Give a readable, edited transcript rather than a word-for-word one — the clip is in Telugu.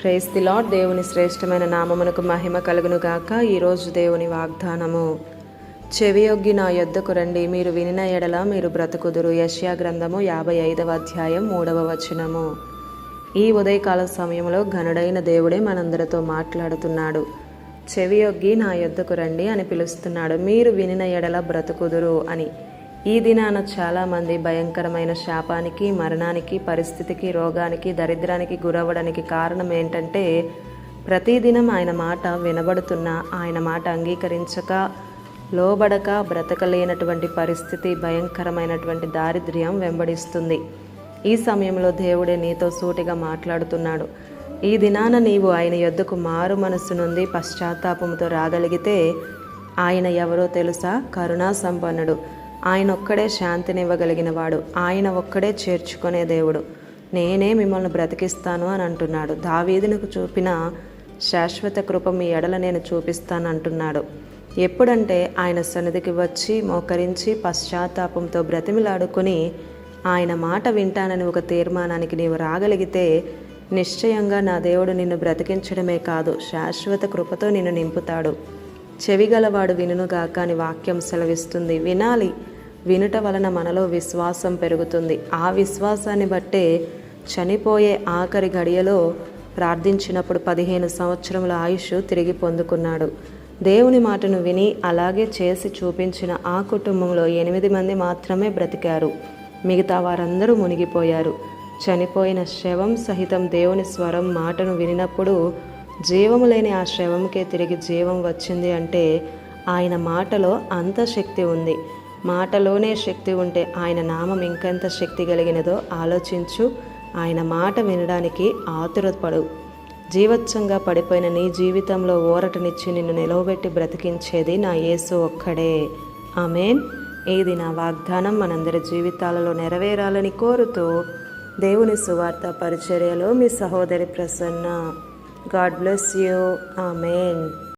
Praise the lord. దేవుని శ్రేష్టమైన నామమునకు మహిమ కలుగును గాక. ఈరోజు దేవుని వాగ్దానము, చెవియొగ్గి నా యొద్దకు రండి, మీరు వినిన ఎడల మీరు బ్రతుకుదురు. యెషయా గ్రంథము 55వ అధ్యాయం 3వ వచనము. ఈ ఉదయకాల సమయంలో ఘనుడైన దేవుడే మనందరితో మాట్లాడుతున్నాడు. చెవియొగ్గి నా యొద్దకు రండి అని పిలుస్తున్నాడు. మీరు వినిన ఎడల బ్రతుకుదురు అని. ఈ దినాన చాలామంది భయంకరమైన శాపానికి, మరణానికి, పరిస్థితికి, రోగానికి, దరిద్రానికి గురవ్వడానికి కారణం ఏంటంటే, ప్రతిదినం ఆయన మాట వినబడుతున్నా ఆయన మాట అంగీకరించక, లోబడక బ్రతకలేనటువంటి పరిస్థితి, భయంకరమైనటువంటి దారిద్ర్యం వెంబడిస్తుంది. ఈ సమయంలో దేవుడే నీతో సూటిగా మాట్లాడుతున్నాడు. ఈ దినాన నీవు ఆయన యొద్దకు మారు మనస్సు నుండి పశ్చాత్తాపంతో రాగలిగితే, ఆయన ఎవరో తెలుసా? కరుణా సంపన్నుడు. ఆయన ఒక్కడే శాంతినివ్వగలిగిన వాడు. ఆయన ఒక్కడే చేర్చుకునే దేవుడు. నేనే మిమ్మల్ని బ్రతికిస్తాను అని అంటున్నాడు. దావీదునకు చూపిన శాశ్వత కృప మీ ఎడల నేను చూపిస్తాను అంటున్నాడు. ఎప్పుడంటే ఆయన సన్నిధికి వచ్చి మోకరించి పశ్చాత్తాపంతో బ్రతిమిలాడుకొని ఆయన మాట వింటానని ఒక తీర్మానానికి నీవు రాగలిగితే, నిశ్చయంగా నా దేవుడు నిన్ను బ్రతికించడమే కాదు, శాశ్వత కృపతో నిన్ను నింపుతాడు. చెవిగలవాడు వినుగాక అని వాక్యం సెలవిస్తుంది. వినాలి. వినుట వలన మనలో విశ్వాసం పెరుగుతుంది. ఆ విశ్వాసాన్ని బట్టే చనిపోయే ఆఖరి గడియలో ప్రార్థించినప్పుడు 15 సంవత్సరముల ఆయుష్ తిరిగి పొందుకున్నాడు. దేవుని మాటను విని అలాగే చేసి చూపించిన ఆ కుటుంబంలో 8 మంది మాత్రమే బ్రతికారు. మిగతా వారందరూ మునిగిపోయారు. చనిపోయిన శవం సహితం దేవుని స్వరం మాటను వినినప్పుడు జీవము లేని ఆ శవంకే తిరిగి జీవం వచ్చింది. అంటే ఆయన మాటలో అంత శక్తి ఉంది. మాటలోనే శక్తి ఉంటే ఆయన నామం ఇంకెంత శక్తి కలిగినదో ఆలోచించు. ఆయన మాట వినడానికి ఆతురపడు. జీవత్సంగా పడిపోయిన నీ జీవితంలో ఊరటనిచ్చి నిన్ను నిలవబెట్టి బ్రతికించేది నా యేసు ఒక్కడే. ఆమేన్. ఇది నా వాగ్దానం మనందరి జీవితాలలో నెరవేరాలని కోరుతూ దేవుని సువార్త పరిచర్యలో మీ సహోదరి Prasanna. God bless you. Amen.